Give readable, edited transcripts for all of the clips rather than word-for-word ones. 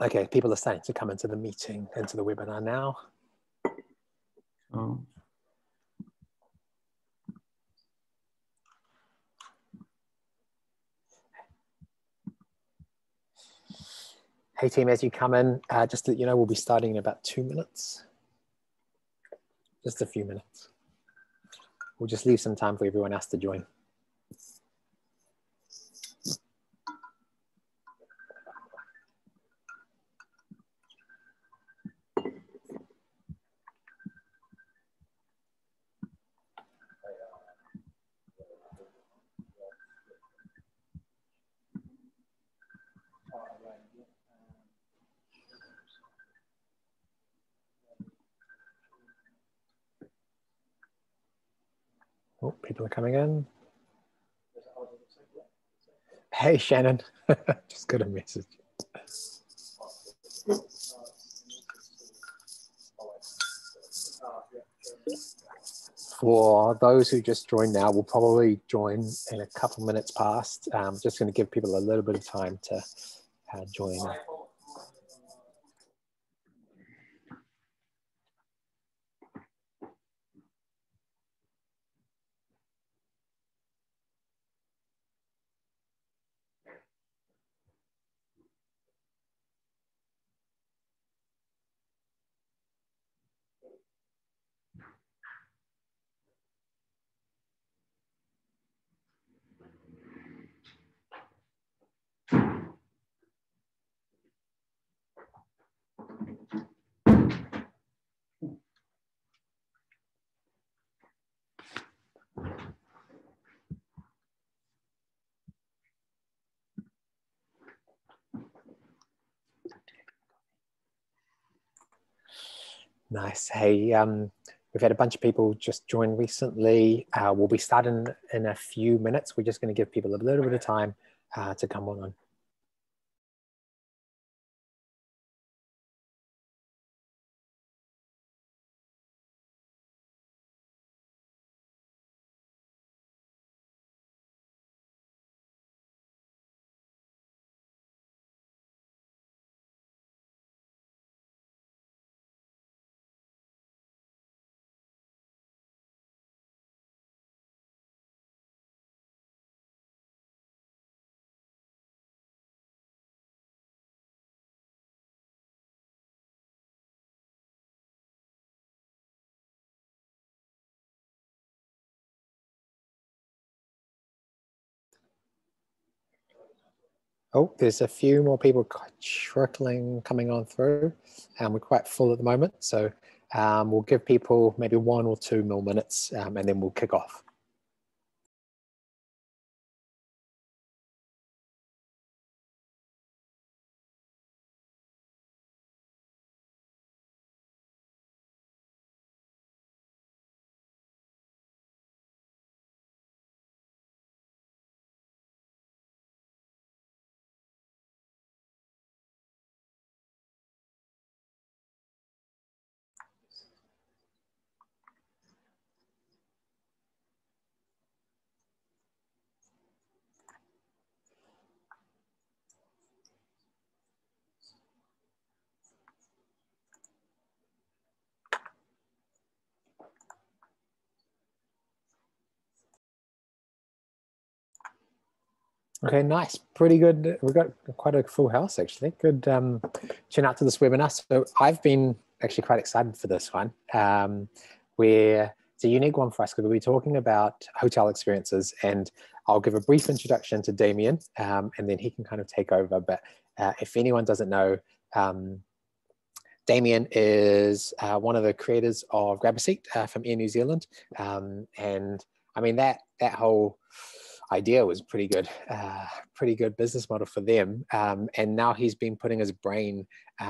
Okay, people are starting to come into the meeting, into the webinar now. Oh. Hey team, as you come in, just to let you know, we'll be starting in about 2 minutes. Just a few minutes. We'll just leave some time for everyone else to join. Oh, people are coming in. Hey, Shannon. Just got a message. For those who just joined now, we'll probably join in a couple minutes past. Just going to give people a little bit of time to join. Nice. Hey, we've had a bunch of people just join recently. We'll be starting in a few minutes. We're just going to give people a little bit of time to come on. Oh, there's a few more people coming on through. We're quite full at the moment, so we'll give people maybe 1 or 2 more minutes, and then we'll kick off. Okay, nice. Pretty good. We've got quite a full house, actually. Good tune out to this webinar. So I've been actually quite excited for this one. Where it's a unique one for us because we'll be talking about hotel experiences, and I'll give a brief introduction to Damien, and then he can kind of take over. But if anyone doesn't know, Damien is one of the creators of Grab a Seat from Air New Zealand. And I mean, that whole idea was pretty good business model for them. And now he's been putting his brain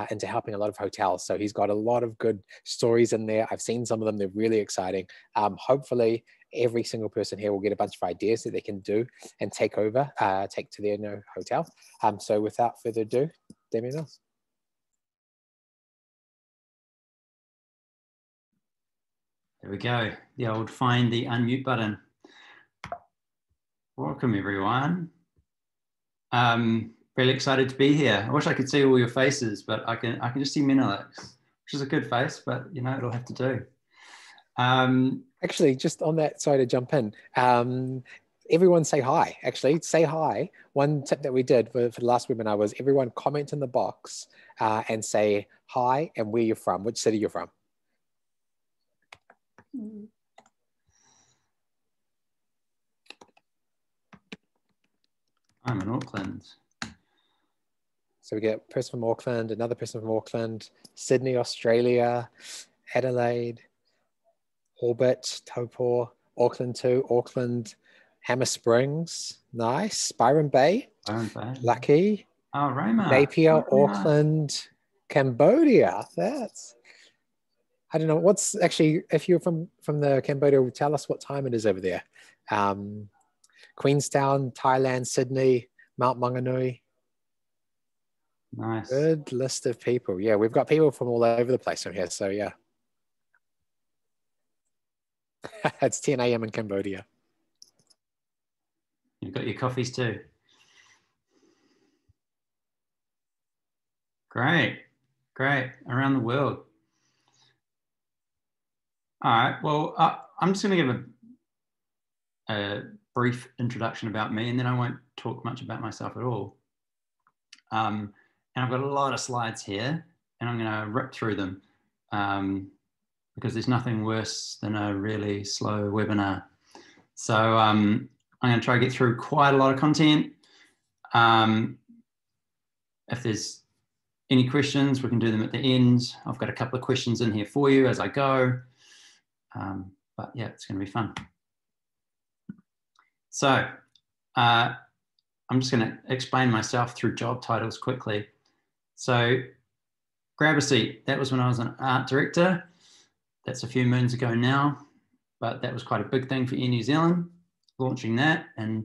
into helping a lot of hotels. So he's got a lot of good stories in there. I've seen some of them. They're really exciting. Hopefully every single person here will get a bunch of ideas that they can do and take to their hotel. So without further ado, Damien Knowles. There we go. The old find the unmute button. Welcome everyone. really excited to be here. I wish I could see all your faces, but I can just see Menelik's, which is a good face, but you know, it'll have to do. Actually, just on that, sorry to jump in. Everyone say hi. Actually, say hi. One tip that we did for the last webinar was everyone comment in the box and say hi and where you're from, which city you're from. I'm in Auckland. So we get a person from Auckland, another person from Auckland, Sydney, Australia, Adelaide, Orbit, Taupo, Auckland 2, Auckland, Hammer Springs, nice, Byron Bay, lucky. Oh, Rayma. Napier, Auckland, Cambodia. That's, I don't know, what's actually, if you're from the Cambodia, tell us what time it is over there. Queenstown, Thailand, Sydney, Mount Maunganui. Nice. Good list of people. Yeah, we've got people from all over the place from here. So yeah. It's 10 a.m. in Cambodia. You've got your coffees too. Great. Around the world. All right. Well, I'm just going to give a brief introduction about me, and then I won't talk much about myself at all. And I've got a lot of slides here, and I'm going to rip through them because there's nothing worse than a really slow webinar. So I'm going to try to get through quite a lot of content. If there's any questions, we can do them at the end. I've got a couple of questions in here for you as I go. But yeah, it's going to be fun. So I'm just going to explain myself through job titles quickly. So grab a seat. That was when I was an art director. That's a few moons ago now, but that was quite a big thing for Air New Zealand, launching that and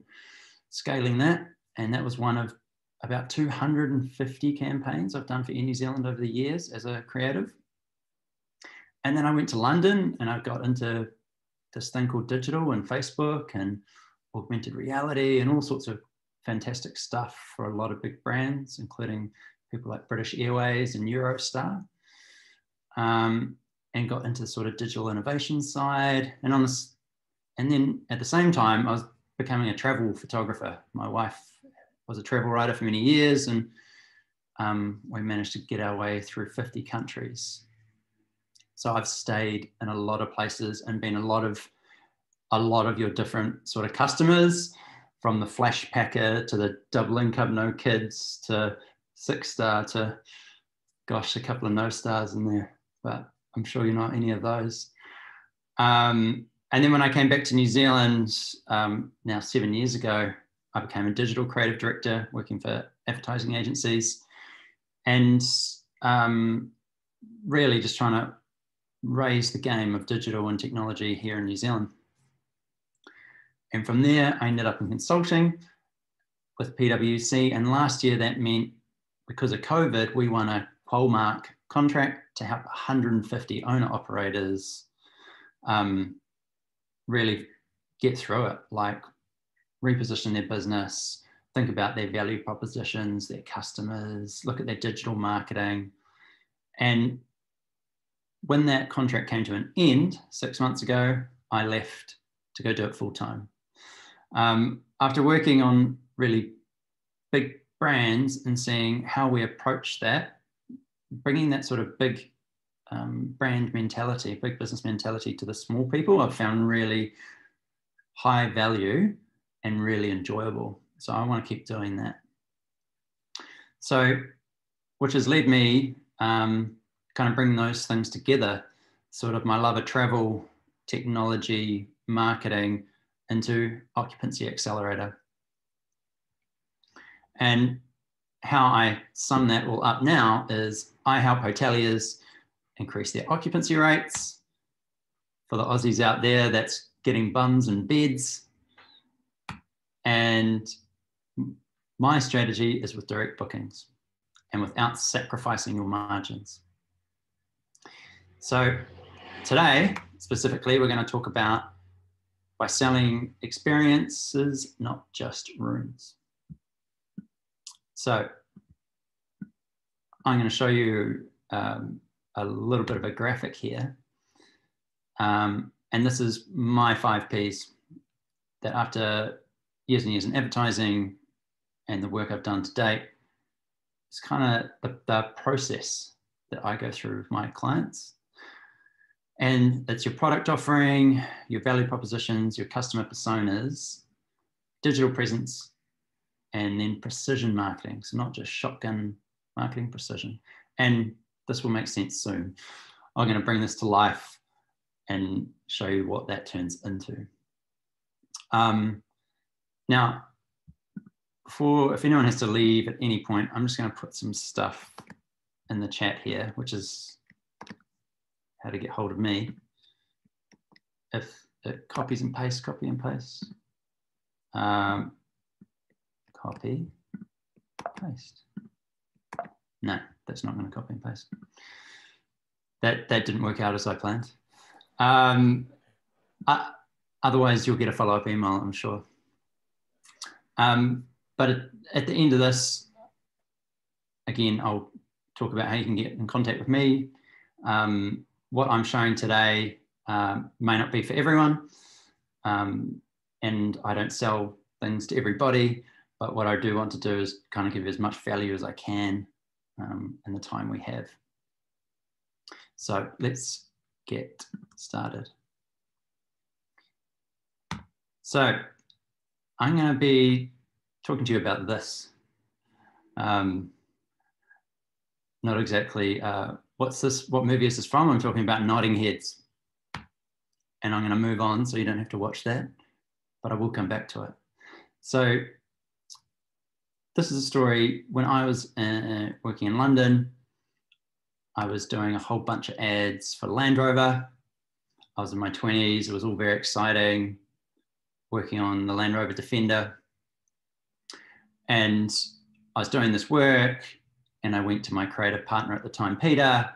scaling that. And that was one of about 250 campaigns I've done for Air New Zealand over the years as a creative. And then I went to London and I got into this thing called digital and Facebook and augmented reality and all sorts of fantastic stuff for a lot of big brands, including people like British Airways and Eurostar, and got into the sort of digital innovation side. And then at the same time, I was becoming a travel photographer. My wife was a travel writer for many years, and we managed to get our way through 50 countries. So I've stayed in a lot of places and been a lot of your different sort of customers, from the flash packer to the double income no kids to 6-star to, gosh, a couple of no stars in there, but I'm sure you're not any of those. And then when I came back to New Zealand now 7 years ago, I became a digital creative director working for advertising agencies, and really just trying to raise the game of digital and technology here in New Zealand. And from there, I ended up in consulting with PwC. And last year, that meant, because of COVID, we won a Qualmark contract to help 150 owner-operators really get through it, like reposition their business, think about their value propositions, their customers, look at their digital marketing. And when that contract came to an end 6 months ago, I left to go do it full time. After working on really big brands and seeing how we approach that, bringing that sort of big brand mentality, big business mentality to the small people, I've found really high value and really enjoyable. So I want to keep doing that. So, which has led me kind of bring those things together, sort of my love of travel, technology, marketing, into Occupancy Accelerator. And how I sum that all up now is I help hoteliers increase their occupancy rates. For the Aussies out there, that's getting bums and beds. And my strategy is with direct bookings and without sacrificing your margins. So today, specifically, we're going to talk about by selling experiences, not just rooms. So I'm going to show you a little bit of a graphic here. And this is my 5 Ps that after years and years in advertising and the work I've done to date, it's kind of the process that I go through with my clients. And it's your product offering, your value propositions, your customer personas, digital presence, and then precision marketing. So not just shotgun marketing, precision. And this will make sense soon. I'm going to bring this to life and show you what that turns into. Now, if anyone has to leave at any point, I'm just going to put some stuff in the chat here, which is how to get hold of me. If it copies and pastes, copy and paste. Copy, paste. No, that's not going to copy and paste. That didn't work out as I planned. Otherwise, you'll get a follow-up email, I'm sure. But at the end of this, again, I'll talk about how you can get in contact with me. What I'm showing today may not be for everyone, and I don't sell things to everybody, but what I do want to do is kind of give you as much value as I can in the time we have. So let's get started. So I'm going to be talking to you about this. Not exactly, what's this? What movie is this from? I'm talking about Nodding Heads. And I'm going to move on so you don't have to watch that, but I will come back to it. So this is a story. When I was working in London, I was doing a whole bunch of ads for Land Rover. I was in my 20s. It was all very exciting, working on the Land Rover Defender. And I was doing this work, and I went to my creative partner at the time, Peter,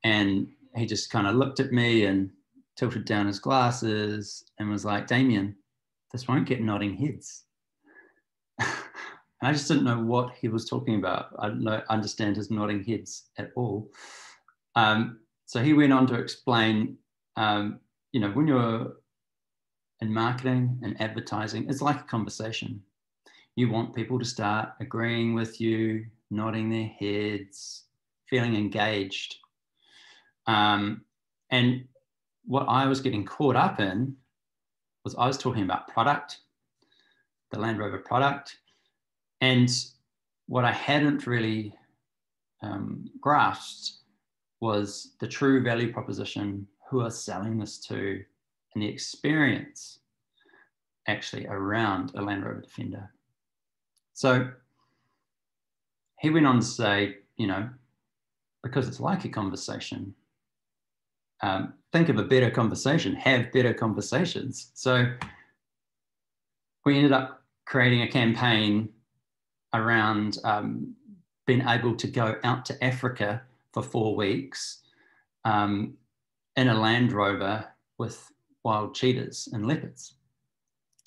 and he just kind of looked at me and tilted down his glasses and was like, Damien, this won't get nodding heads. And I just didn't know what he was talking about. I didn't understand his nodding heads at all. So he went on to explain, when you're in marketing and advertising, it's like a conversation. You want people to start agreeing with you, nodding their heads, feeling engaged. And what I was getting caught up in was I was talking about product, the Land Rover product. And what I hadn't really grasped was the true value proposition, who are selling this to, and the experience actually around a Land Rover Defender. So he went on to say, because it's like a conversation, think of a better conversation, have better conversations. So we ended up creating a campaign around being able to go out to Africa for 4 weeks in a Land Rover with wild cheetahs and leopards.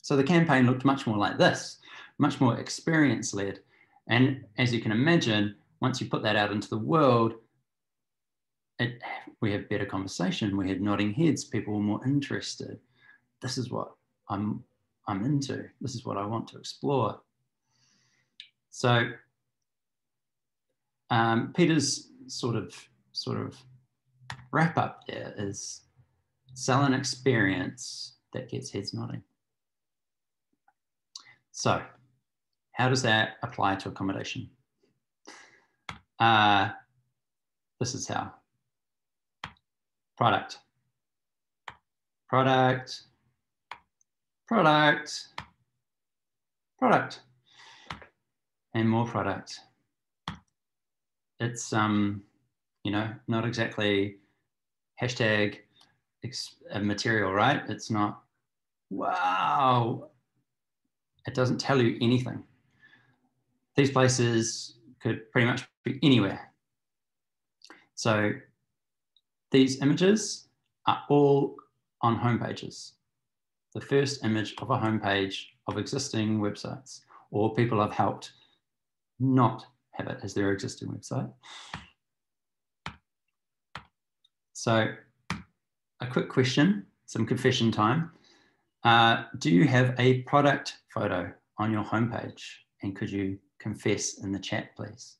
So the campaign looked much more like this, much more experience-led. And as you can imagine, once you put that out into the world, we had better conversation, we had nodding heads, people were more interested. This is what I'm into. This is what I want to explore. So Peter's sort of wrap up there is sell an experience that gets heads nodding. So how does that apply to accommodation? This is how. Product, product, product, product, and more product. It's, not exactly hashtag material, right? It's not, wow. It doesn't tell you anything. These places could pretty much be anywhere. So these images are all on homepages. The first image of a homepage of existing websites or people I've helped not have it as their existing website. So a quick question, some confession time. Do you have a product photo on your homepage? And could you confess in the chat, please?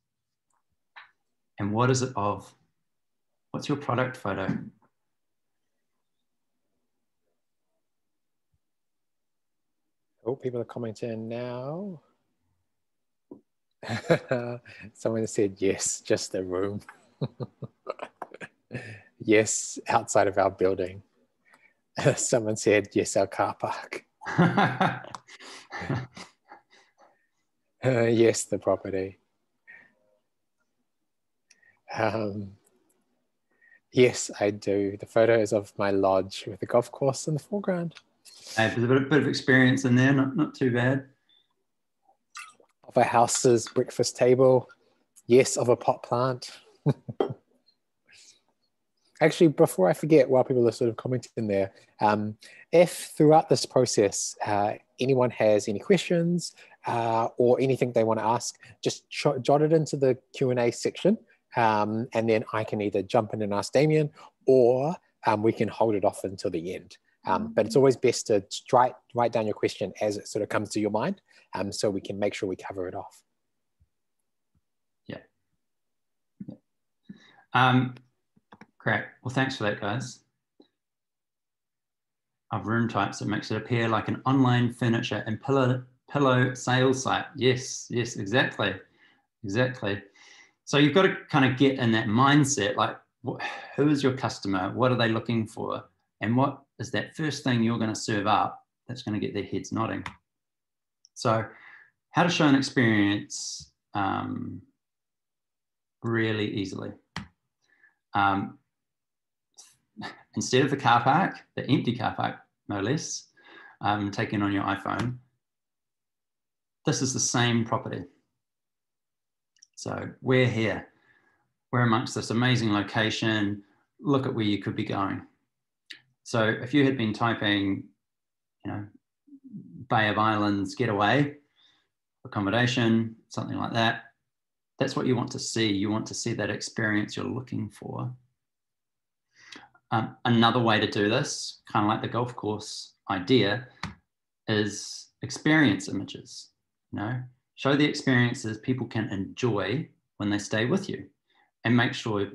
And what is it of? What's your product photo? Oh, people are commenting now. Someone said yes, just a room. Yes, outside of our building. Someone said yes, our car park. Yes, the property. Yes, I do. The photo is of my lodge with the golf course in the foreground. There's a bit of experience in there, not too bad. Of a house's breakfast table. Yes, of a pot plant. Actually, before I forget, while people are sort of commenting there, if throughout this process, anyone has any questions or anything they want to ask, just jot it into the Q&A section. And then I can either jump in and ask Damien, or we can hold it off until the end. But it's always best to write down your question as it sort of comes to your mind, so we can make sure we cover it off. Yeah. Great. Well, thanks for that, guys. Of room types, it makes it appear like an online furniture and pillow sales site. Yes, exactly. So you've got to kind of get in that mindset, like who is your customer? What are they looking for? And what is that first thing you're going to serve up that's going to get their heads nodding? So how to show an experience really easily. Instead of the car park, the empty car park, no less, taken on your iPhone, this is the same property. So we're here. We're amongst this amazing location. Look at where you could be going. So if you had been typing, Bay of Islands getaway, accommodation, something like that, that's what you want to see. You want to see that experience you're looking for. Another way to do this, kind of like the golf course idea, is experience images. Show the experiences people can enjoy when they stay with you, and make sure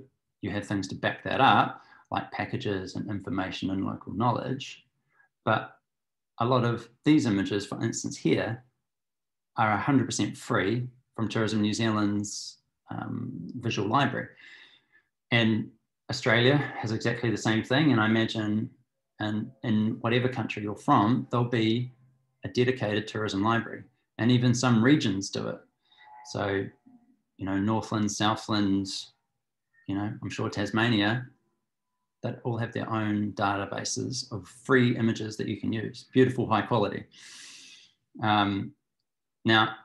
you have things to back that up, like packages and information and local knowledge. But a lot of these images, for instance here, are 100% free from Tourism New Zealand's visual library. And Australia has exactly the same thing. And I imagine in whatever country you're from, there'll be a dedicated tourism library. And even some regions do it. So, Northland, Southland, I'm sure Tasmania, that all have their own databases of free images that you can use. Beautiful, high quality. Now,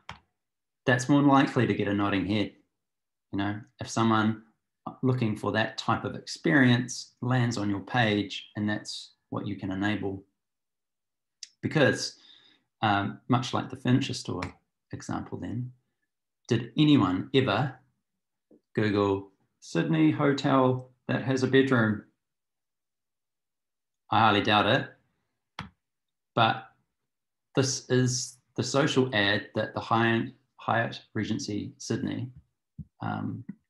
that's more likely to get a nodding head. If someone looking for that type of experience lands on your page, and that's what you can enable. Because much like the furniture store example then, did anyone ever Google Sydney hotel that has a bedroom? I highly doubt it. But this is the social ad that the Hyatt Regency Sydney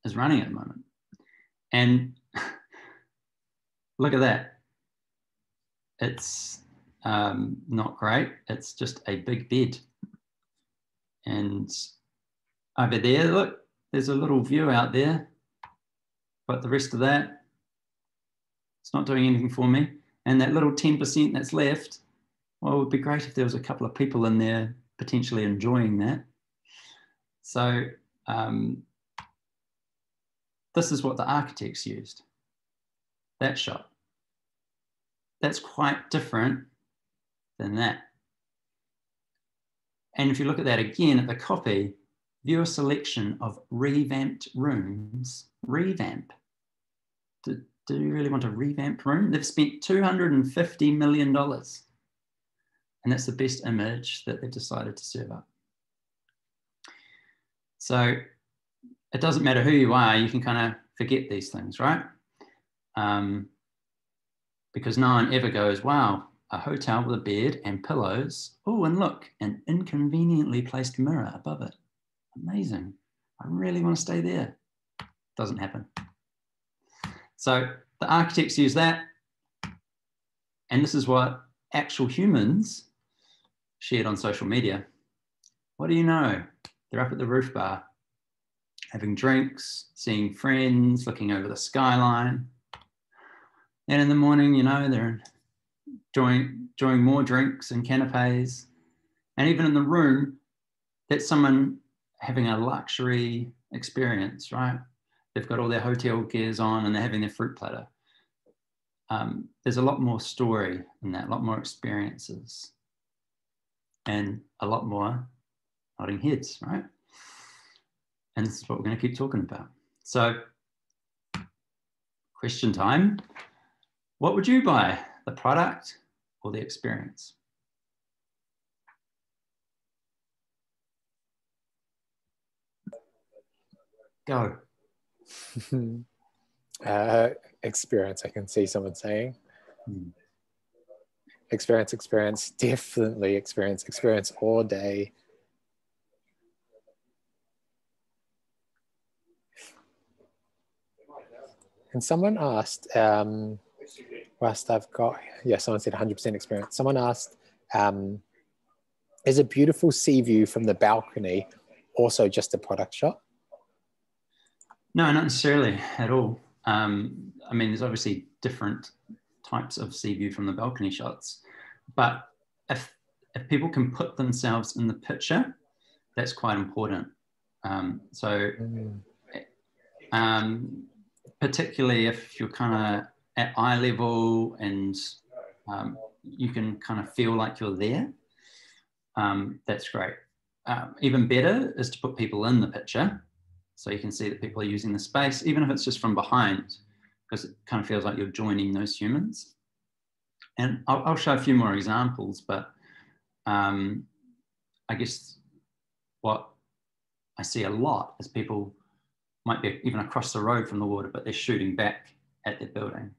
is running at the moment. And look at that. It's not great. It's just a big bed. And over there, look, there's a little view out there. But the rest of that, it's not doing anything for me. And that little 10% that's left, well, it would be great if there was a couple of people in there potentially enjoying that. So this is what the architects used, that shot. That's quite different than that. And if you look at that again at the copy, view a selection of revamped rooms. Revamp. Do you really want a revamped room? They've spent $250 million. And that's the best image that they've decided to serve up. So it doesn't matter who you are, you can kind of forget these things, right? Because no one ever goes, wow, a hotel with a bed and pillows. Oh, and look, an inconveniently placed mirror above it. Amazing. I really want to stay there. Doesn't happen. So the architects use that. And this is what actual humans shared on social media. What do you know? They're up at the roof bar, having drinks, seeing friends, looking over the skyline. And in the morning, you know, they're enjoying more drinks and canapes. And even in the room, that's someone having a luxury experience, right? They've got all their hotel gears on and they're having their fruit platter. There's a lot more story in that, a lot more experiences, and a lot more nodding heads, right? And this is what we're going to keep talking about. So, question time. What would you buy, the product or the experience? Go. Experience, I can see someone saying. Experience, definitely experience all day. And someone asked, whilst I've got, yeah, someone said 100% experience. Someone asked, is a beautiful sea view from the balcony also just a product shot? No, not necessarily at all. I mean, there's obviously different types of sea view from the balcony shots, but if people can put themselves in the picture, that's quite important. Particularly if you're kind of at eye level and you can kind of feel like you're there, that's great. Even better is to put people in the picture so you can see that people are using the space, even if it's just from behind, because it kind of feels like you're joining those humans. And I'll show a few more examples, but I guess what I see a lot is people might be even across the road from the water, but they're shooting back at their building.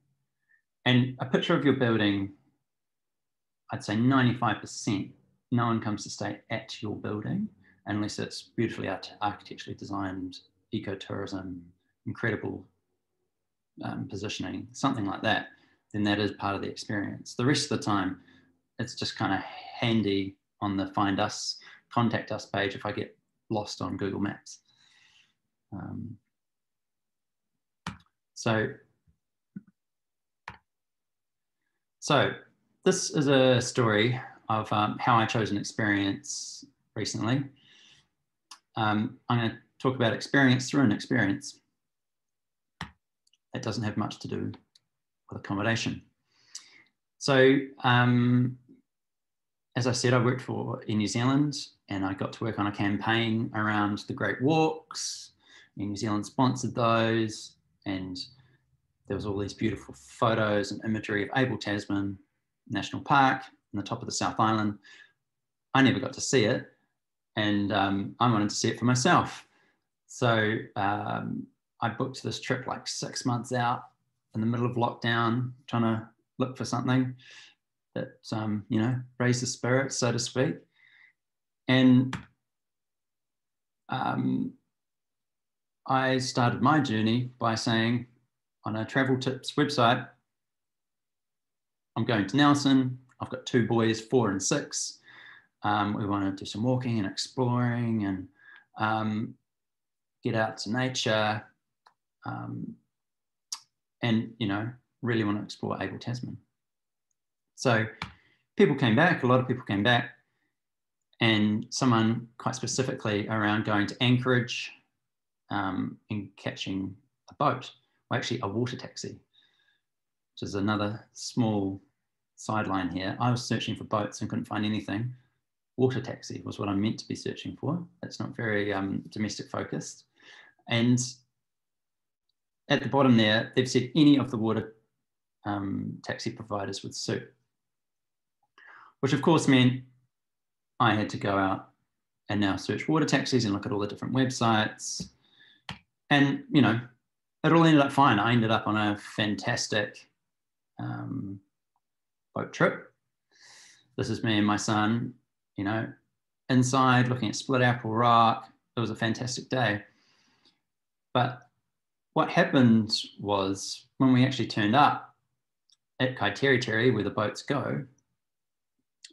And a picture of your building, I'd say 95%, no one comes to stay at your building unless it's beautifully architecturally designed, ecotourism, incredible positioning, something like that, then that is part of the experience. The rest of the time, it's just kind of handy on the Find Us, Contact Us page if I get lost on Google Maps. So this is a story of how I chose an experience recently. I'm going to talk about experience through an experience that doesn't have much to do with accommodation. So as I said, I worked in New Zealand and I got to work on a campaign around the Great Walks. New Zealand sponsored those, and there was all these beautiful photos and imagery of Abel Tasman National Park on the top of the South Island. I never got to see it, and I wanted to see it for myself. So I booked this trip like 6 months out in the middle of lockdown, trying to look for something that, you know, raised the spirits, so to speak. And I started my journey by saying on a travel tips website, I'm going to Nelson. I've got 2 boys, 4 and 6. We want to do some walking and exploring and get out to nature and, you know, really want to explore Abel Tasman. So people came back, a lot of people came back, and someone quite specifically around going to Anchorage and catching a boat, or actually a water taxi, which is another small sideline here. I was searching for boats and couldn't find anything. Water taxi was what I meant to be searching for. It's not very domestic focused. And at the bottom there, they've said any of the water taxi providers would suit, which of course meant I had to go out and now search water taxis and look at all the different websites. And, you know, it all ended up fine. I ended up on a fantastic boat trip. This is me and my son, you know, inside looking at Split Apple Rock. It was a fantastic day. But what happened was when we actually turned up at Kaiteriterre, where the boats go,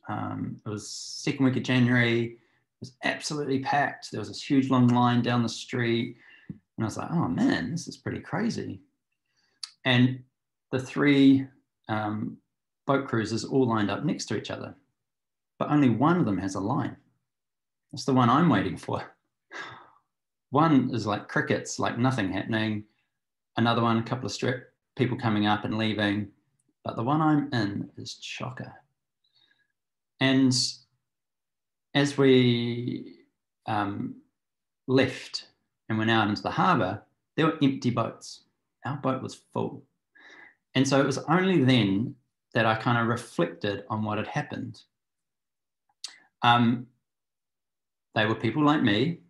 it was second week of January. It was absolutely packed. There was this huge long line down the street. And I was like, oh man, this is pretty crazy. And the three boat cruises all lined up next to each other, but only one of them has a line. That's the one I'm waiting for. One is like crickets, like nothing happening. Another one, a couple of strip people coming up and leaving. But the one I'm in is chocker. And as we left and went out into the harbour, there were empty boats. Our boat was full. And so it was only then that I kind of reflected on what had happened. They were people like me,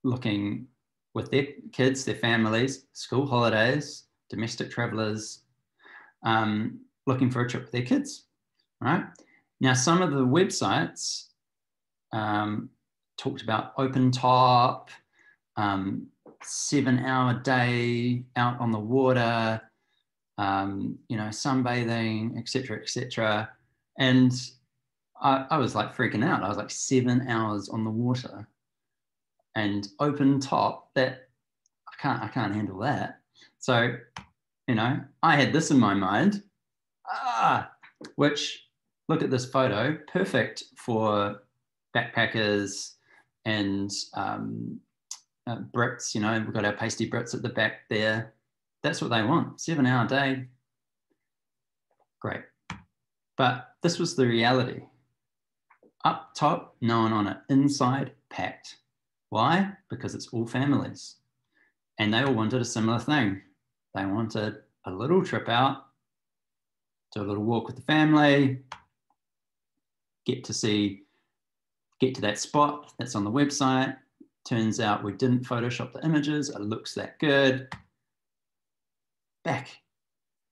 looking with their kids, their families, school holidays, domestic travellers, looking for a trip with their kids, right? Now, some of the websites talked about open top, 7-hour day out on the water, you know, sunbathing, etc., etc. And I was like freaking out. I was like 7 hours on the water and open top. That I can't handle that. So, you know, I had this in my mind, which, look at this photo, perfect for backpackers and Brits. You know, we've got our pasty Brits at the back there. That's what they want. 7-hour day. Great. But this was the reality. Up top, no one on it. Inside, packed. Why? Because it's all families. And they all wanted a similar thing. They wanted a little trip out, do a little walk with the family, get to that spot that's on the website. Turns out we didn't Photoshop the images. It looks that good. Back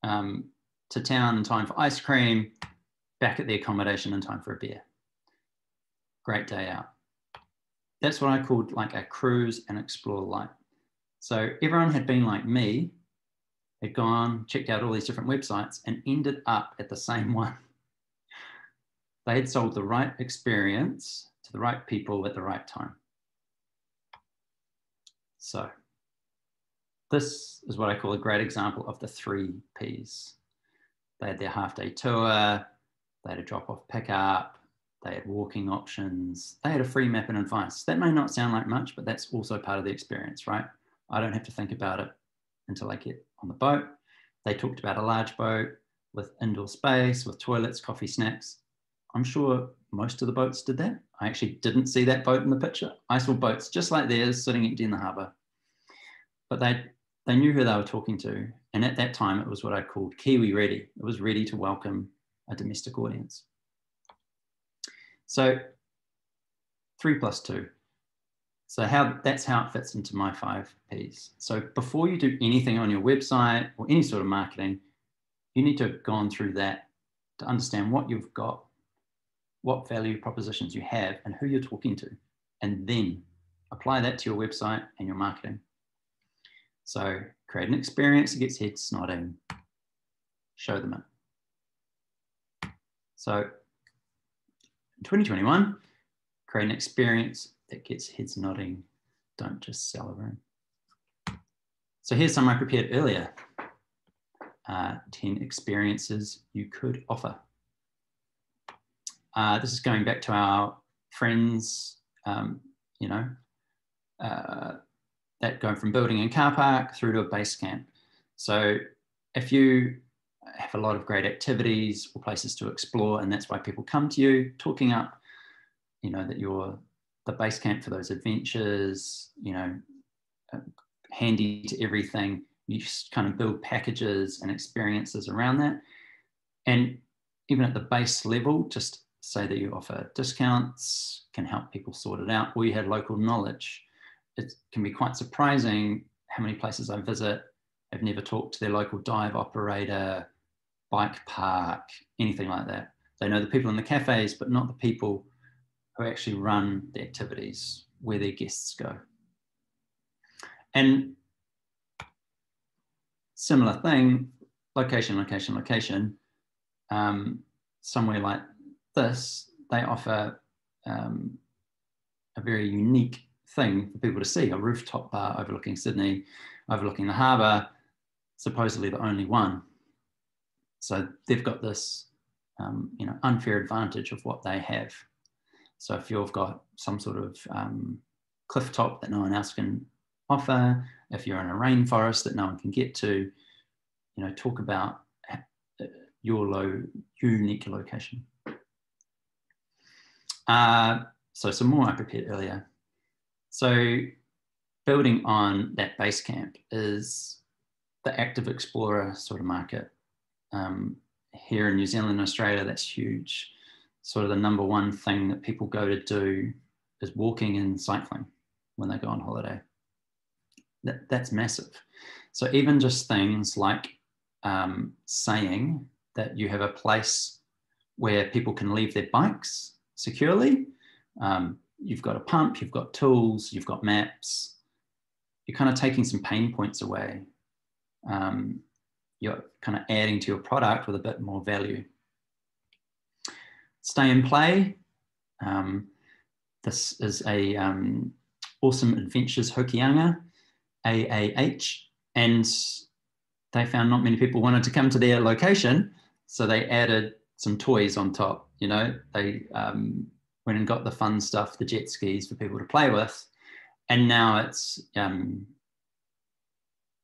to town in time for ice cream. Back at the accommodation in time for a beer. Great day out. That's what I called like a cruise and explore light. So everyone had been like me, had gone, checked out all these different websites and ended up at the same one. They had sold the right experience to the right people at the right time. So this is what I call a great example of the 3 Ps. They had their half-day tour, they had a drop-off pickup, they had walking options, they had a free map and advice. That may not sound like much, but that's also part of the experience, right? I don't have to think about it until I get on the boat. They talked about a large boat with indoor space, with toilets, coffee, snacks. I'm sure most of the boats did that. I actually didn't see that boat in the picture. I saw boats just like theirs sitting empty in the harbour. But they knew who they were talking to. And at that time, it was what I called Kiwi ready. It was ready to welcome a domestic audience. So 3 + 2. So that's how it fits into my 5 Ps. So before you do anything on your website or any sort of marketing, you need to have gone through that to understand what you've got, what value propositions you have, and who you're talking to, and then apply that to your website and your marketing. So create an experience that gets heads nodding, show them it. So in 2021, create an experience that gets heads nodding, don't just sell a room. So here's some I prepared earlier. 10 experiences you could offer. This is going back to our friends, you know, that go from building and car park through to a base camp. So if you have a lot of great activities or places to explore, and that's why people come to you, talking up, you know, that you're the base camp for those adventures, you know, handy to everything. You just kind of build packages and experiences around that. And even at the base level, just say that you offer discounts, can help people sort it out, or you have local knowledge. It can be quite surprising how many places I visit have never talked to their local dive operator, bike park, anything like that. They know the people in the cafes, but not the people who actually run the activities where their guests go. And similar thing, location, location, location. Somewhere like this, they offer a very unique thing for people to see, a rooftop bar overlooking Sydney, overlooking the harbour, supposedly the only one. So they've got this unfair advantage of what they have. So if you've got some sort of cliff top that no one else can offer, if you're in a rainforest that no one can get to, talk about your unique location. So some more I prepared earlier. So building on that base camp is the active explorer sort of market. Here in New Zealand and Australia, that's huge. Sort of the number one thing that people go to do is walking and cycling when they go on holiday. That's massive. So even just things like saying that you have a place where people can leave their bikes securely. You've got a pump, you've got tools, you've got maps. You're kind of taking some pain points away. You're kind of adding to your product with a bit more value. Stay and play. This is a Awesome Adventures Hokianga, AAH, and they found not many people wanted to come to their location, so they added some toys on top. They went and got the fun stuff, the jet skis for people to play with, and now it's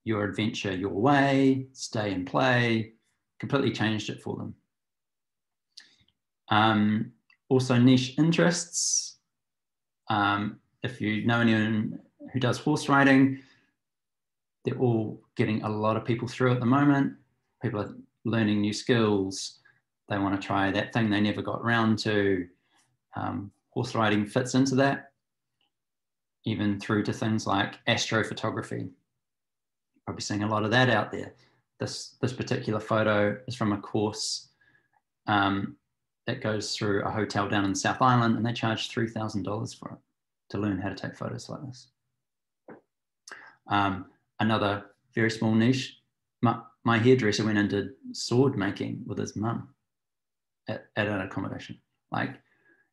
your adventure your way, stay and play, completely changed it for them. Also niche interests. If you know anyone who does horse riding, they're all getting a lot of people through at the moment. People are learning new skills. They want to try that thing they never got around to. Horse riding fits into that, even through to things like astrophotography. Probably seeing a lot of that out there. This particular photo is from a course that goes through a hotel down in the South Island, and they charge $3,000 for it to learn how to take photos like this. Another very small niche, my hairdresser went and did sword making with his mum at an accommodation. Like,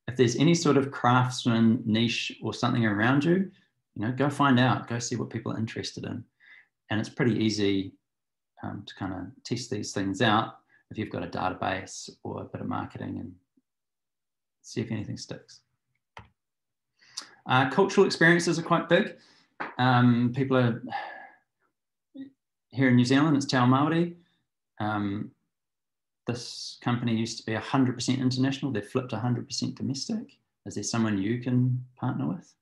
if there's any sort of craftsman niche or something around you, go find out, go see what people are interested in. And it's pretty easy to kind of test these things out if you've got a database or a bit of marketing, and see if anything sticks. Cultural experiences are quite big. People are, here in New Zealand, it's Te Ao Māori. This company used to be 100% international. They've flipped 100% domestic. Is there someone you can partner with?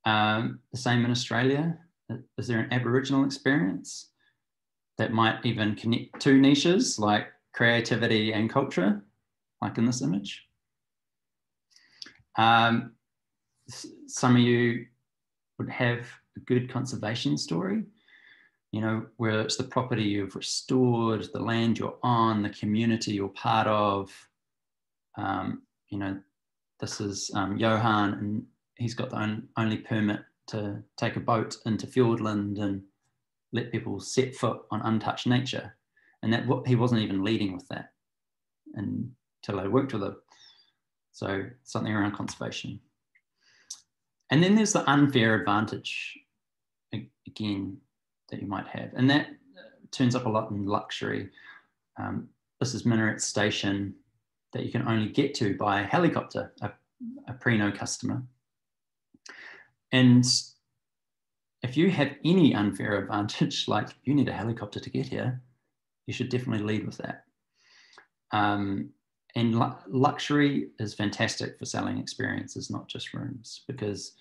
The same in Australia. Is there an Aboriginal experience that might even connect two niches like creativity and culture, like in this image? Some of you would have a good conservation story, where it's the property you've restored, the land you're on, the community you're part of. This is Johan, and he's got the only permit to take a boat into Fiordland and let people set foot on untouched nature. And that he wasn't even leading with that until I worked with him. So something around conservation. And then there's the unfair advantage, again, that you might have. And that turns up a lot in luxury. This is Minaret Station that you can only get to by helicopter, a Prino customer. And if you have any unfair advantage, like you need a helicopter to get here, you should definitely lead with that. And luxury is fantastic for selling experiences, not just rooms, because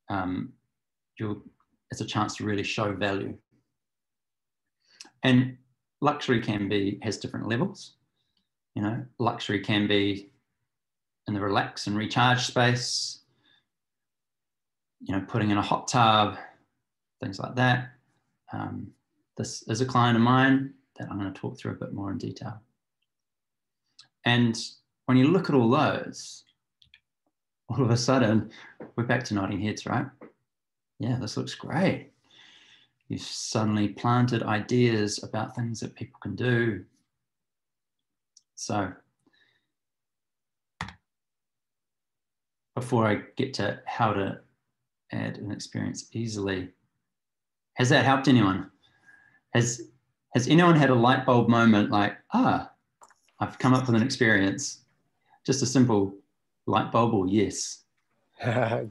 it's a chance to really show value. And luxury has different levels. Luxury can be in the relax and recharge space, putting in a hot tub, things like that. This is a client of mine that I'm going to talk through a bit more in detail. And when you look at all those, all of a sudden, we're back to nodding heads, right? Yeah, this looks great. You've suddenly planted ideas about things that people can do. So before I get to how to add an experience easily, has that helped anyone? Has anyone had a light bulb moment like, I've come up with an experience? Just a simple light bulb or yes?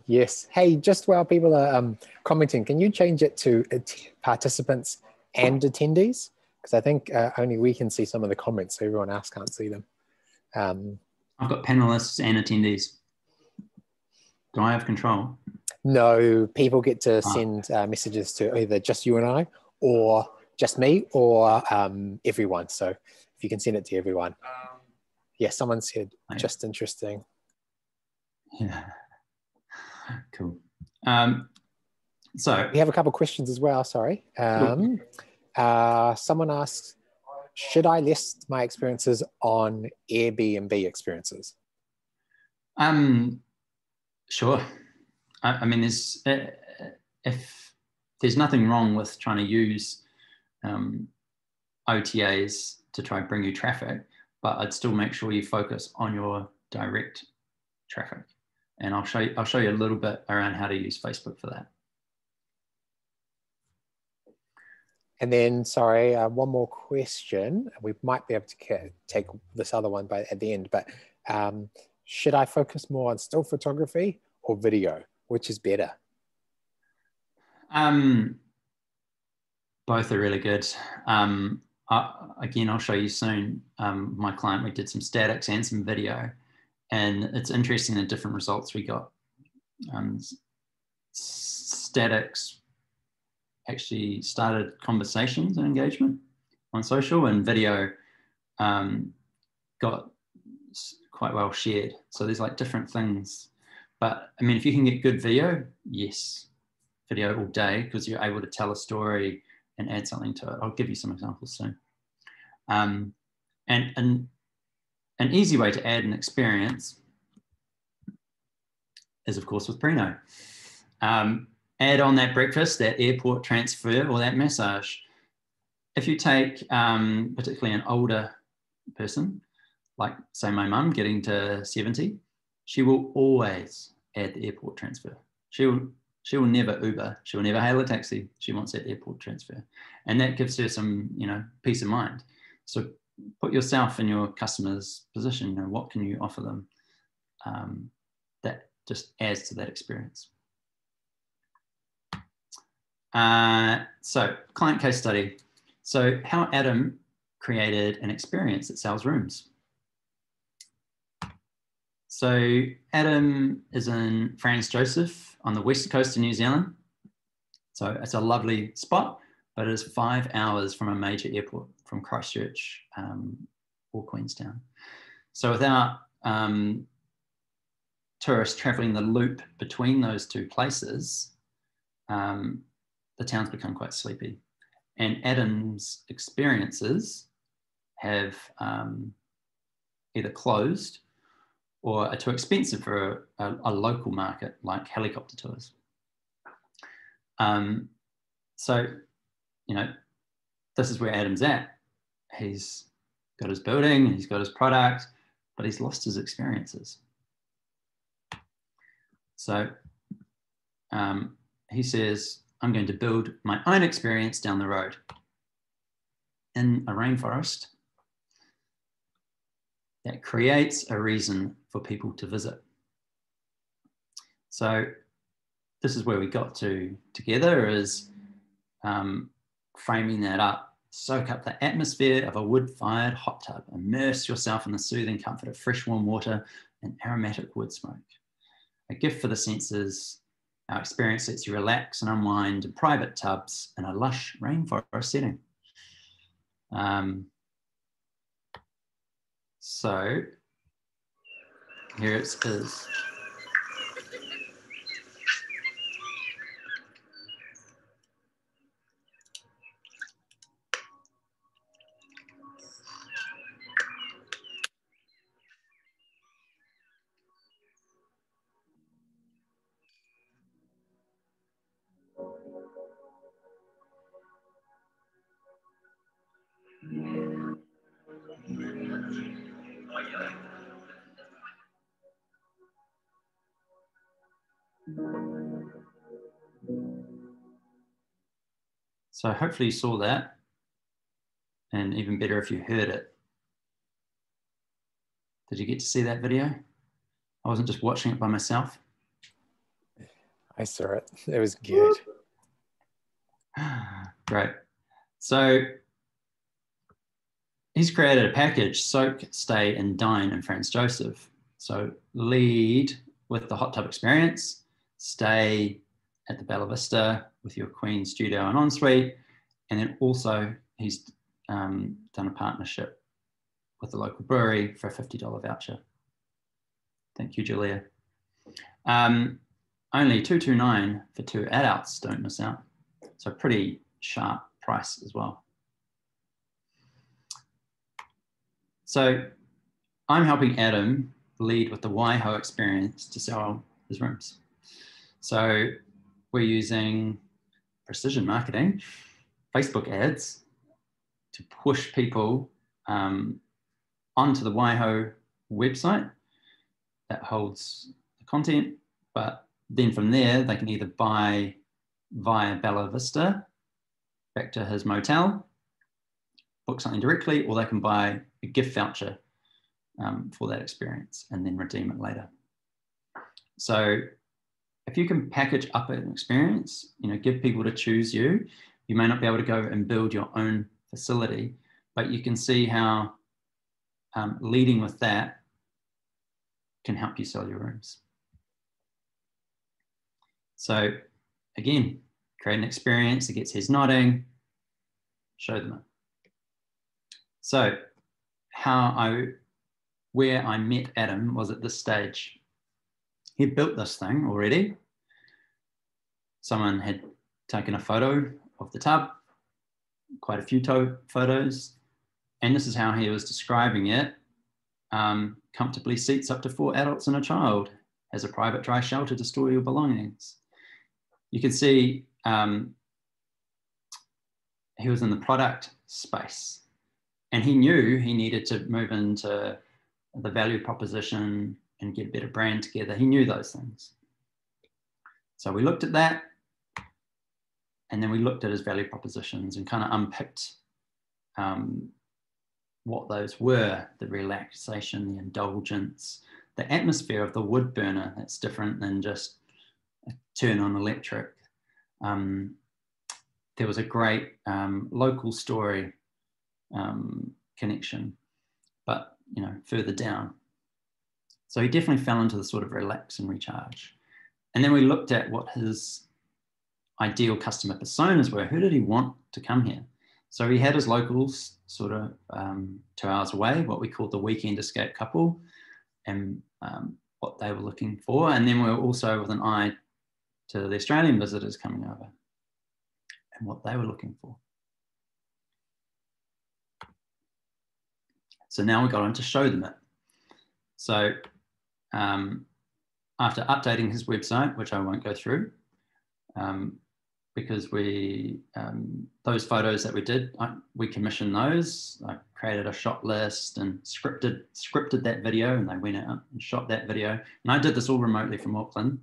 Yes. Hey, just while people are commenting, can you change it to participants and attendees? Because I think only we can see some of the comments, so everyone else can't see them. I've got panelists and attendees. Do I have control? No, people get to send messages to either just you and I, or just me, or everyone. So if you can send it to everyone. Yeah, someone said, just interesting. Yeah. Cool. So we have a couple of questions as well. Sorry. Someone asks, should I list my experiences on Airbnb experiences? Sure. I mean, if there's nothing wrong with trying to use OTAs to try and bring you traffic, but I'd still make sure you focus on your direct traffic. And I'll show you a little bit around how to use Facebook for that. And then, sorry, one more question. We might be able to take this other one at the end, but should I focus more on still photography or video? Which is better? Both are really good. Again, I'll show you soon. My client, we did some statics and some video, and it's interesting the different results we got. Statics actually started conversations and engagement on social, and video got quite well shared. So there's like different things. But I mean, if you can get good video, yes, video all day, because you're able to tell a story and add something to it. I'll give you some examples soon. And an easy way to add an experience is, of course, with Preno. Add on that breakfast, that airport transfer, or that massage. If you take particularly an older person, like say my mum getting to 70, she will always add the airport transfer. She will never Uber. She will never hail a taxi. She wants that airport transfer. And that gives her some, peace of mind. So put yourself in your customer's position. What can you offer them? That just adds to that experience. So client case study. So how Adam created an experience that sells rooms. So Adam is in Franz Joseph on the west coast of New Zealand. So it's a lovely spot, but it is 5 hours from a major airport, from Christchurch or Queenstown. So without tourists traveling the loop between those two places, the town's become quite sleepy. And Adam's experiences have either closed or are too expensive for a local market like helicopter tours. So, this is where Adam's at. He's got his building, he's got his product, but he's lost his experiences. So he says, I'm going to build my own experience down the road in a rainforest that creates a reason for people to visit. So this is where we got to together, is framing that up. Soak up the atmosphere of a wood-fired hot tub. Immerse yourself in the soothing comfort of fresh, warm water and aromatic wood smoke. A gift for the senses. Our experience lets you relax and unwind in private tubs in a lush rainforest setting. So Here it is. So hopefully you saw that, and even better if you heard it. Did you get to see that video? I wasn't just watching it by myself. I saw it. It was good. Great. So he's created a package, soak, stay, and dine in Franz Joseph. So lead with the hot tub experience, stay at the Bella Vista with your Queen studio and ensuite, and then also he's done a partnership with the local brewery for a $50 voucher. Thank you, Julia. Only $229 for 2 adults, don't miss out. So pretty sharp price as well. So I'm helping Adam lead with the Waiho experience to sell his rooms. So we're using precision marketing, Facebook ads to push people onto the Waiho website that holds the content, but then from there they can either buy via Bella Vista back to his motel, book something directly, or they can buy a gift voucher for that experience and then redeem it later. So if you can package up an experience, give people to choose you. You may not be able to go and build your own facility, but you can see how leading with that can help you sell your rooms. So again, create an experience that gets heads nodding, show them it. So where I met Adam was at this stage. He built this thing already. Someone had taken a photo of the tub, quite a few photos, and this is how he was describing it. Comfortably seats up to 4 adults and a child, has a private dry shelter to store your belongings. You can see he was in the product space, and he knew he needed to move into the value proposition and get a better brand together. He knew those things. So we looked at that, and then we looked at his value propositions and kind of unpicked what those were: the relaxation, the indulgence, the atmosphere of the wood burner. That's different than just a turn on electric. There was a great local story connection, but further down. So he definitely fell into the sort of relax and recharge. And then we looked at what his ideal customer personas were. Who did he want to come here? So he had his locals sort of 2 hours away, what we called the weekend escape couple, and what they were looking for. And then we were also with an eye to the Australian visitors coming over and what they were looking for. So now we got on to show them it. So after updating his website, which I won't go through, because those photos that we did, we commissioned those. I created a shot list and scripted that video, and they went out and shot that video. And I did this all remotely from Auckland.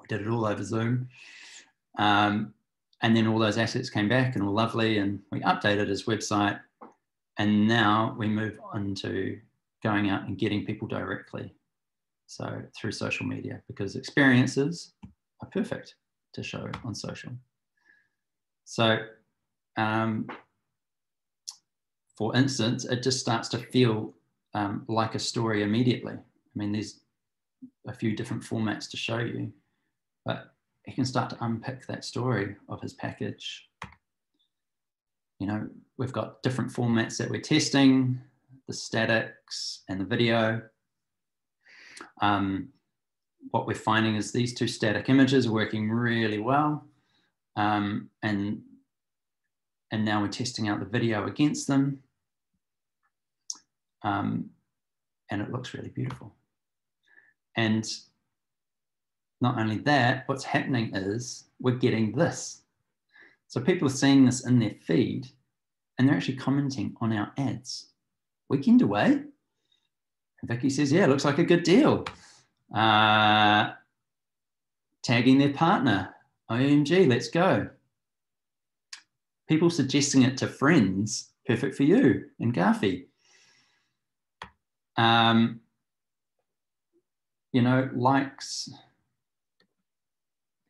We did it all over Zoom. And then all those assets came back and all lovely, and we updated his website. And now we move on to going out and getting people directly. So through social media, because experiences are perfect to show on social. So for instance, it just starts to feel like a story immediately. I mean, there's a few different formats to show you, but you can start to unpick that story of his package. We've got different formats that we're testing, the statics and the video. What we're finding is these two static images are working really well. And now we're testing out the video against them. And it looks really beautiful. And not only that, what's happening is we're getting this. So people are seeing this in their feed and they're actually commenting on our ads. Weekend away? And Vicky says, yeah, looks like a good deal. Tagging their partner. OMG, let's go. People suggesting it to friends, perfect for you and Garfi. You know, likes,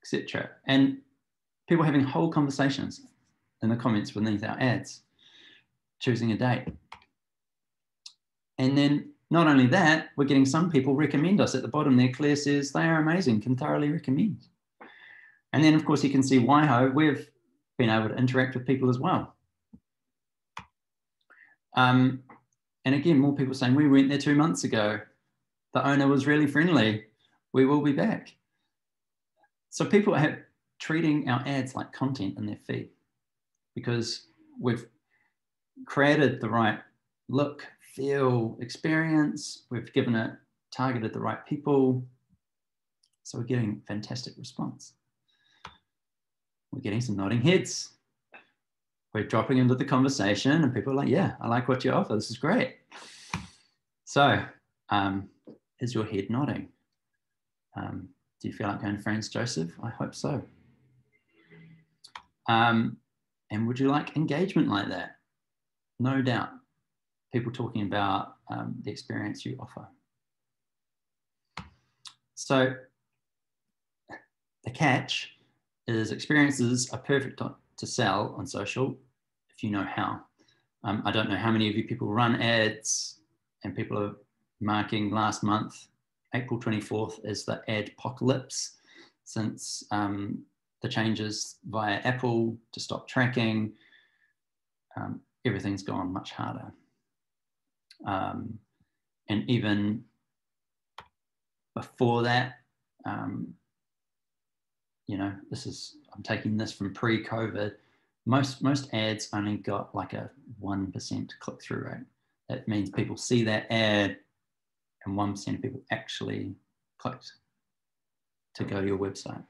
etc. And people having whole conversations in the comments beneath our ads, choosing a date. And then not only that, we're getting some people recommend us. At the bottom there, Claire says, they are amazing, can thoroughly recommend. And then of course you can see Waiho, we've been able to interact with people as well. And again, more people saying, we went there 2 months ago. The owner was really friendly. We will be back. So people are treating our ads like content in their feed because we've created the right look, feel, experience. We've given it, targeted the right people. So we're getting fantastic response. We're getting some nodding heads. We're dropping into the conversation and people are like, yeah, I like what you offer. This is great. So is your head nodding? Do you feel like going to France, Joseph? I hope so. And would you like engagement like that? No doubt. People talking about the experience you offer. So the catch is experiences are perfect to sell on social if you know how. I don't know how many of you people run ads, and people are marking last month, April 24th, is the ad apocalypse since the changes via Apple to stop tracking. Everything's gone much harder. And even before that, you know, I'm taking this from pre-COVID. Most ads only got like a 1% click-through rate. That means people see that ad and 1% of people actually clicked to go to your website.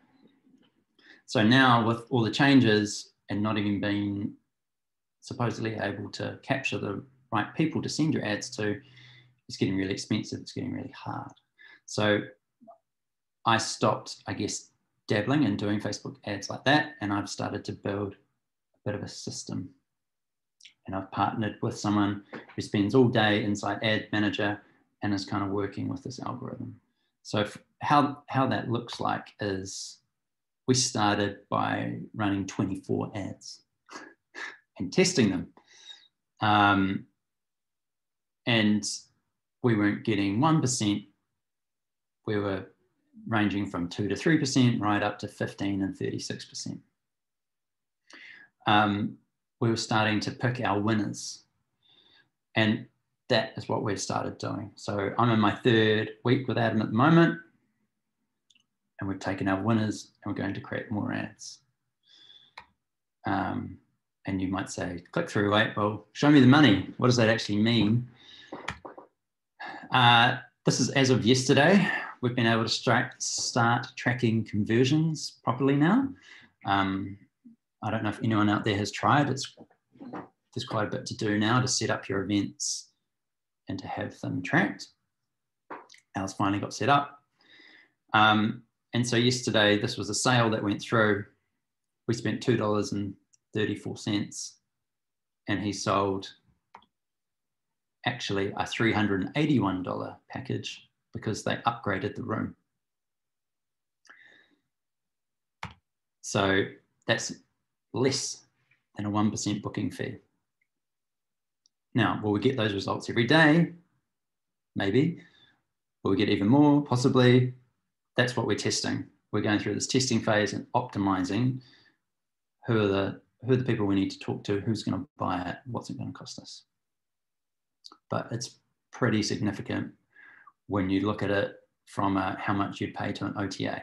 So now with all the changes and not even being supposedly able to capture the right people to send your ads to, it's getting really expensive, it's getting really hard. So I stopped, I guess, dabbling and doing Facebook ads like that, and I've started to build a bit of a system. And I've partnered with someone who spends all day inside Ad Manager and is kind of working with this algorithm. So how that looks like is we started by running 24 ads and testing them. And we weren't getting 1%. We were ranging from 2 to 3%, right up to 15 and 36%. We were starting to pick our winners. And that is what we've started doing. So I'm in my 3rd week with Adam at the moment, and we've taken our winners and we're going to create more ads. And you might say, click-through rate, well, show me the money. What does that actually mean? This is as of yesterday. We've been able to start tracking conversions properly now. I don't know if anyone out there has tried. There's quite a bit to do now to set up your events and to have them tracked. Ours finally got set up. And so yesterday, this was a sale that went through. We spent $2.34 and he sold actually a $381 package because they upgraded the room. So that's less than a 1% booking fee. Now, will we get those results every day? Maybe. Will we get even more? Possibly. That's what we're testing. We're going through this testing phase and optimizing who are the people we need to talk to, who's going to buy it, what's it going to cost us. But it's pretty significant when you look at it from how much you'd pay to an OTA.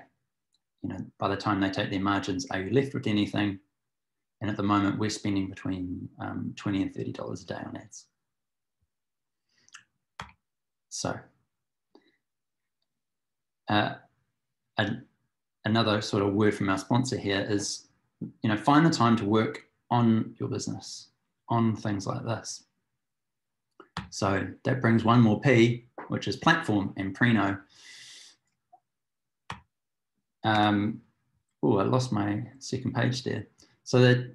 You know, by the time they take their margins, are you left with anything? And at the moment, we're spending between $20 and $30 a day on ads. So another sort of word from our sponsor here is, you know, find the time to work on your business, on things like this. So that brings one more P, which is platform and Preno. Oh, I lost my second page there. So that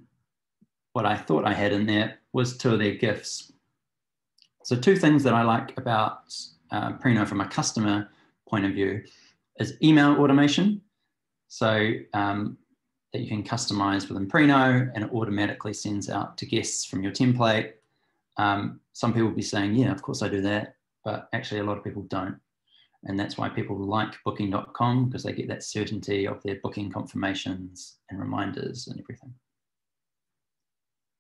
what I thought I had in there was 2 of their gifts. So 2 things that I like about Preno from a customer point of view is email automation. So that you can customize within Preno and it automatically sends out to guests from your template. Some people will be saying, yeah, of course I do that, but actually a lot of people don't. And that's why people like booking.com, because they get that certainty of their booking confirmations and reminders and everything.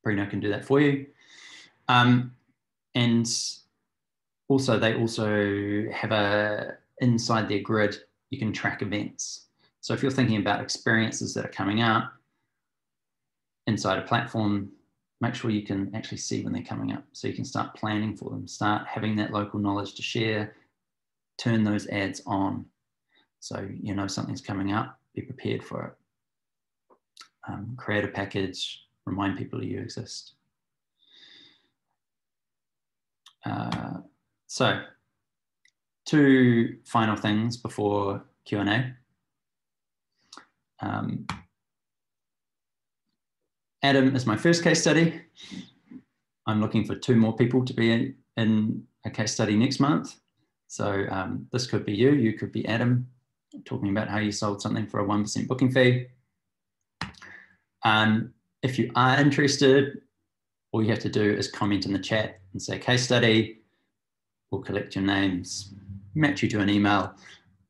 Preno can do that for you. And also they also have inside their grid, you can track events. So if you're thinking about experiences that are coming out inside a platform, make sure you can actually see when they're coming up. So you can start planning for them, start having that local knowledge to share, turn those ads on. So you know something's coming up, be prepared for it. Create a package, remind people you exist. So 2 final things before Q&A. Adam is my first case study. I'm looking for 2 more people to be in a case study next month. So this could be you could be Adam, talking about how you sold something for a 1% booking fee. If you are interested, all you have to do is comment in the chat and say case study. We'll collect your names, match you to an email,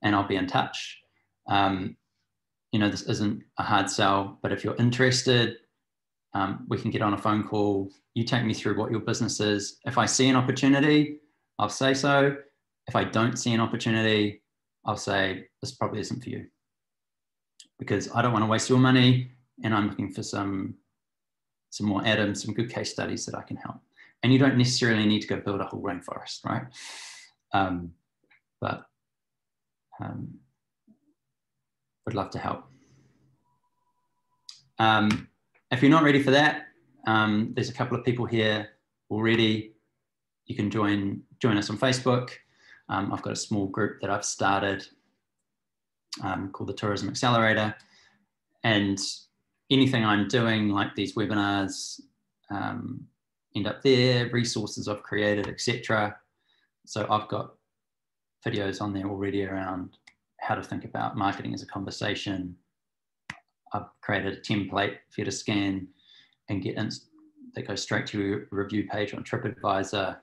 and I'll be in touch. You know, this isn't a hard sell, but if you're interested, we can get on a phone call. You take me through what your business is. If I see an opportunity, I'll say so. If I don't see an opportunity, I'll say this probably isn't for you, because I don't want to waste your money, and I'm looking for some more Adams, some good case studies that I can help. And you don't necessarily need to go build a whole rainforest, right? But would love to help. If you're not ready for that, there's a couple of people here already. You can join us on Facebook. I've got a small group that I've started called the Tourism Accelerator. And anything I'm doing, like these webinars, end up there, resources I've created, etc. So I've got videos on there already around how to think about marketing as a conversation. I've created a template for you to scan and get that goes straight to your review page on TripAdvisor.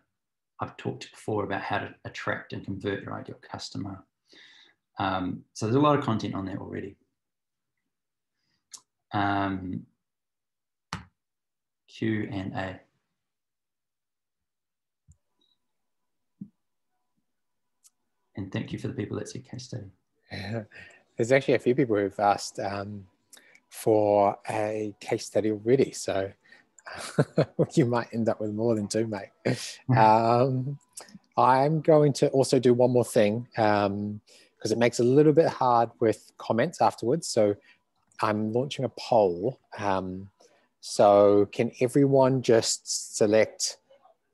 I've talked before about how to attract and convert your ideal customer. So there's a lot of content on there already. Q&A. And thank you for the people that said case study. There's actually a few people who've asked for a case study already, so you might end up with more than 2, mate. I'm going to also do one more thing because it makes it a little bit hard with comments afterwards. So I'm launching a poll. So can everyone just select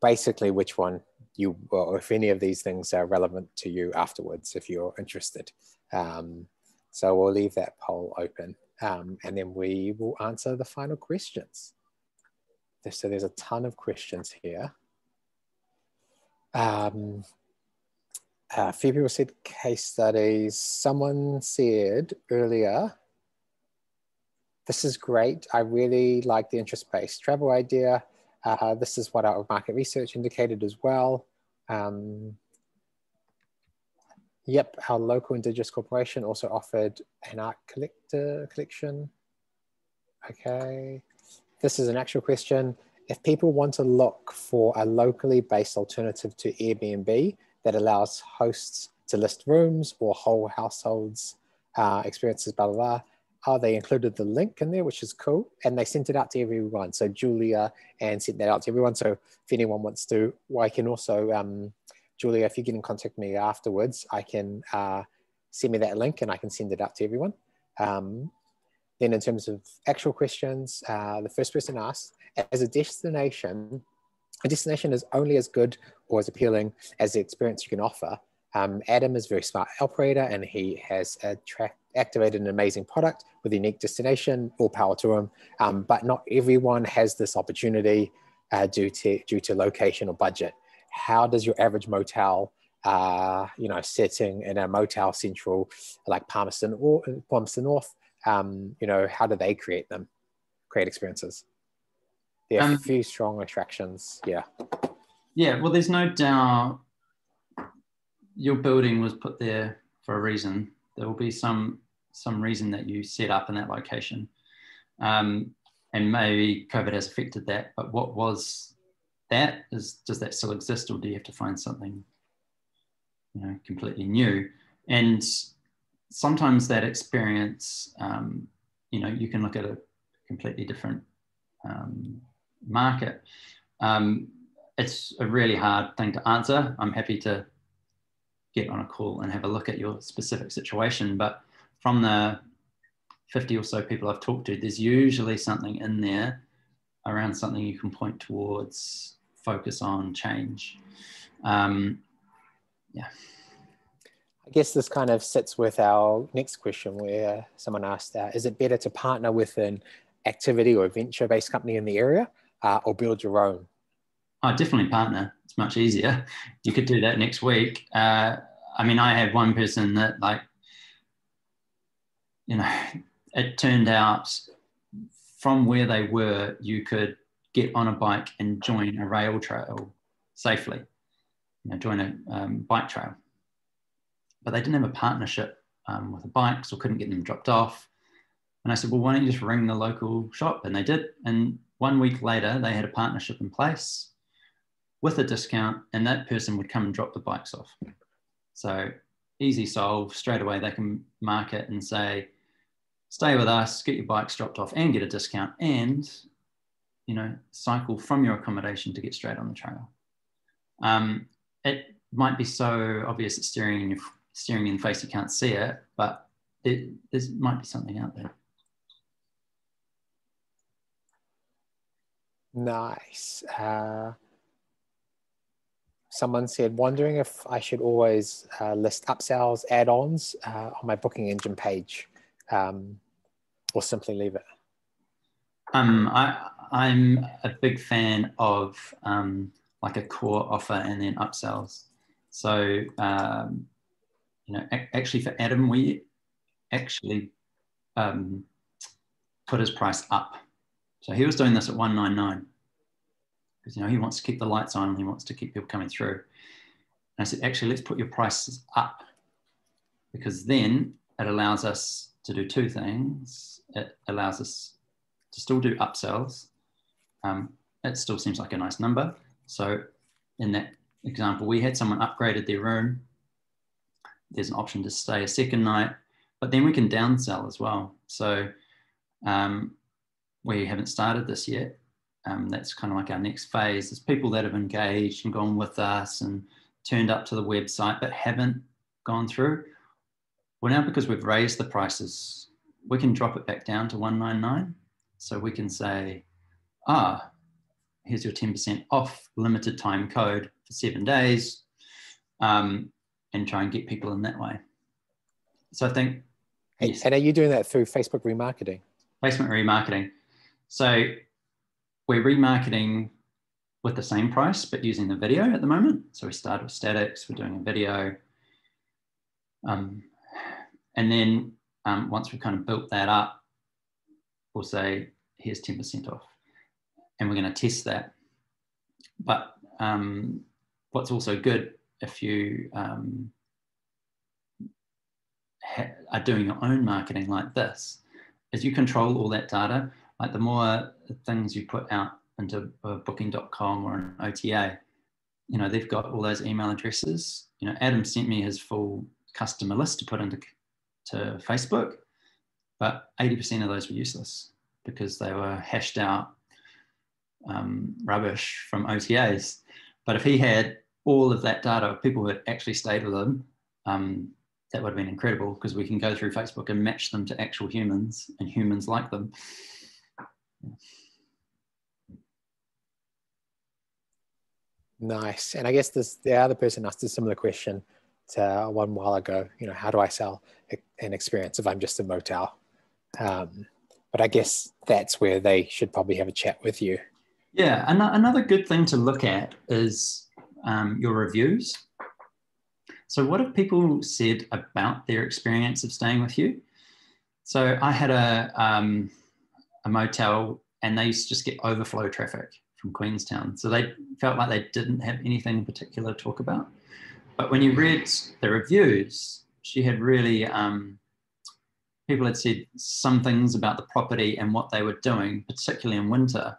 basically which one or if any of these things are relevant to you afterwards, if you're interested. So we'll leave that poll open and then we will answer the final questions. So there's a ton of questions here. A few people said case studies. Someone said earlier, this is great. I really like the interest-based travel idea. This is what our market research indicated as well. Yep, our local Indigenous corporation also offered an art collection. Okay, this is an actual question. If people want to look for a locally based alternative to Airbnb that allows hosts to list rooms or whole households, experiences, blah, blah, blah. They included the link in there, which is cool. And they sent it out to everyone. So Julia and sent that out to everyone. So if anyone wants to, well, I can also, Julia, if you get in contact with me afterwards, I can send me that link and I can send it out to everyone. Then in terms of actual questions, the first person asked, as a destination is only as good or as appealing as the experience you can offer. Adam is a very smart operator and he has activated an amazing product with a unique destination, all power to him. But not everyone has this opportunity due to location or budget. How does your average motel, setting in a motel central like Palmerston North, how do they create experiences? There are a few strong attractions, yeah. Yeah, well, there's no doubt your building was put there for a reason. There will be some reason that you set up in that location. And maybe COVID has affected that, but what was that? Does that still exist, or do you have to find something, completely new? And sometimes that experience, you can look at a completely different market. It's a really hard thing to answer. I'm happy to get on a call and have a look at your specific situation, but from the 50 or so people I've talked to, there's usually something in there around something you can point towards, focus on, change. Yeah. I guess this kind of sits with our next question where someone asked, is it better to partner with an activity or venture-based company in the area or build your own? Oh, definitely partner. It's much easier. You could do that next week. I had one person that it turned out from where they were, you could get on a bike and join a rail trail safely, join a bike trail. But they didn't have a partnership with the bikes or couldn't get them dropped off. And I said, well, why don't you just ring the local shop? And they did. And 1 week later, they had a partnership in place with a discount, and that person would come and drop the bikes off. So easy solve, straight away they can mark it and say, stay with us, get your bikes dropped off and get a discount, and cycle from your accommodation to get straight on the trail. It might be so obvious it's staring in the face you can't see it, but there might be something out there. Nice. Someone said, wondering if I should always list upsells, add-ons on my booking engine page, or simply leave it. I'm a big fan of like a core offer and then upsells. So actually for Adam, we actually put his price up. So he was doing this at $199 because he wants to keep the lights on and he wants to keep people coming through. And I said, actually, let's put your prices up, because then it allows us to do two things. It allows us to still do upsells. It still seems like a nice number. So in that example, we had someone upgraded their room. There's an option to stay a second night, but then we can downsell as well. So we haven't started this yet. That's kind of like our next phase. There's people that have engaged and gone with us and turned up to the website but haven't gone through. Well, now because we've raised the prices, we can drop it back down to $199. So we can say, here's your 10% off limited time code for 7 days, and try and get people in that way. So I think, yes. And are you doing that through Facebook remarketing? Facebook remarketing. So we're remarketing with the same price, but using the video at the moment. So we started with statics, we're doing a video. And then once we've kind of built that up, we'll say, here's 10% off. And we're going to test that. But what's also good if you are doing your own marketing like this is you control all that data. Like the more things you put out into booking.com or an OTA, you know, they've got all those email addresses. You know, Adam sent me his full customer list to put into Facebook, but 80% of those were useless because they were hashed out rubbish from OTAs. But if he had all of that data of people who had actually stayed with him, that would have been incredible, because we can go through Facebook and match them to actual humans and humans like them. Nice. And I guess the other person asked a similar question to one while ago, you know, how do I sell an experience if I'm just a motel? But I guess that's where they should probably have a chat with you. Yeah, another good thing to look at is your reviews. So what have people said about their experience of staying with you? So I had a motel, and they used to just get overflow traffic from Queenstown. So they felt like they didn't have anything in particular to talk about. But when you read the reviews, she had really, people had said some things about the property and what they were doing, particularly in winter.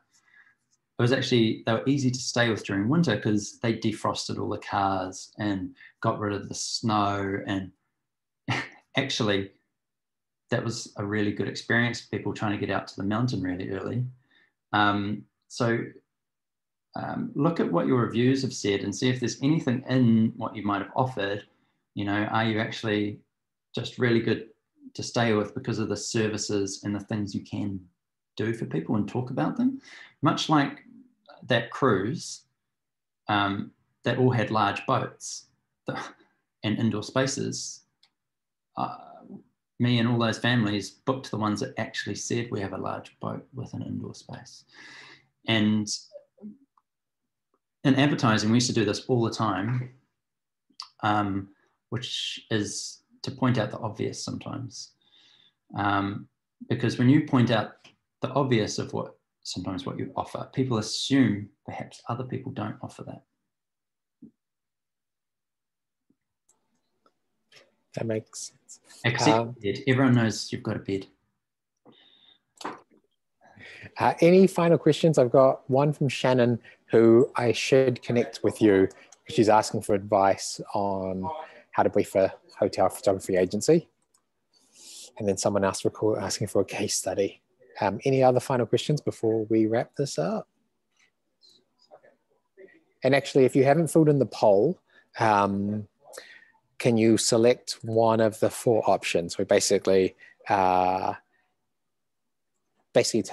It was actually, they were easy to stay with during winter because they defrosted all the cars and got rid of the snow. And actually, that was a really good experience for people trying to get out to the mountain really early. Look at what your reviews have said and see if there's anything in what you might have offered. You know, are you actually just really good to stay with because of the services and the things you can do for people and talk about them? Much like that cruise, that all had large boats and indoor spaces. Me and all those families booked the ones that actually said we have a large boat with an indoor space. And in advertising, we used to do this all the time, which is to point out the obvious sometimes. Because when you point out the obvious of sometimes what you offer, people assume perhaps other people don't offer that. That makes sense. Except bed. Everyone knows you've got a bed. Any final questions? I've got one from Shannon, who I should connect with you. She's asking for advice on how to brief a hotel photography agency. And then someone else asking for a case study. Any other final questions before we wrap this up? And actually, if you haven't filled in the poll, can you select one of the 4 options? We basically tell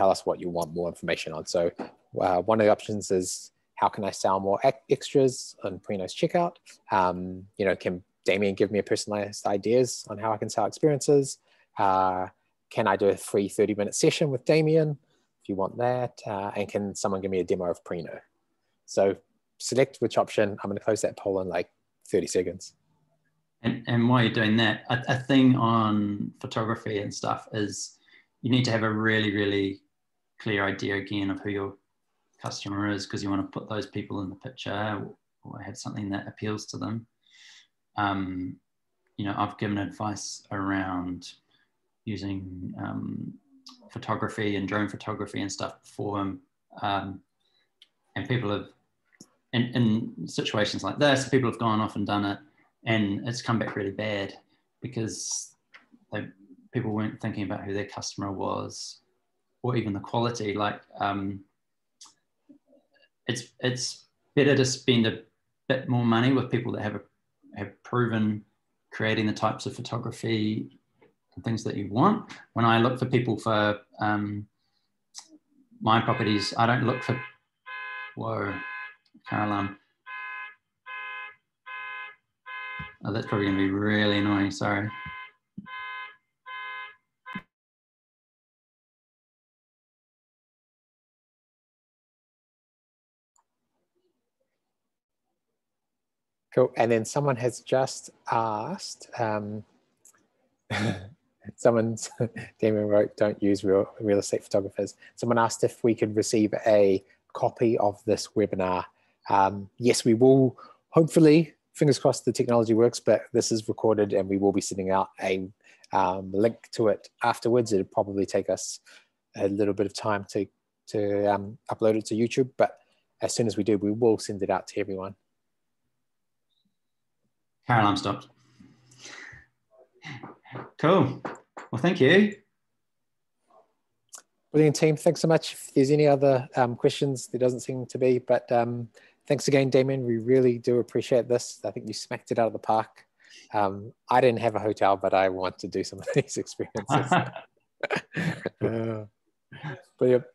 us what you want more information on. So one of the options is, how can I sell more extras on Prino's checkout? You know, can Damien give me a personalized ideas on how I can sell experiences? Can I do a free 30-minute session with Damien if you want that? And can someone give me a demo of Prino? So select which option. I'm going to close that poll in like 30 seconds. And while you're doing that, a thing on photography and stuff is you need to have a really, really clear idea again of who your customer is, because you want to put those people in the picture or have something that appeals to them. You know, I've given advice around using photography and drone photography and stuff before, and people have, in situations like this, people have gone off and done it, and it's come back really bad because people weren't thinking about who their customer was, or even the quality. Like, it's better to spend a bit more money with people that have proven creating the types of photography and things that you want. When I look for people for my properties, I don't look for, whoa, car alarm. Oh, that's probably going to be really annoying, sorry. Cool. And then someone has just asked, Damien wrote, don't use real estate photographers. Someone asked if we could receive a copy of this webinar. Yes, we will, hopefully, fingers crossed the technology works, but this is recorded and we will be sending out a link to it afterwards. It'll probably take us a little bit of time to upload it to YouTube, but as soon as we do, we will send it out to everyone. Carol, I'm stopped. Cool. Well, thank you. Brilliant, team. Thanks so much. If there's any other questions, there doesn't seem to be, but thanks again, Damien. We really do appreciate this. I think you smacked it out of the park. I didn't have a hotel, but I want to do some of these experiences. Brilliant.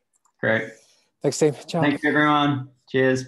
Great. Thanks, team. Ciao. Thank you, everyone. Cheers.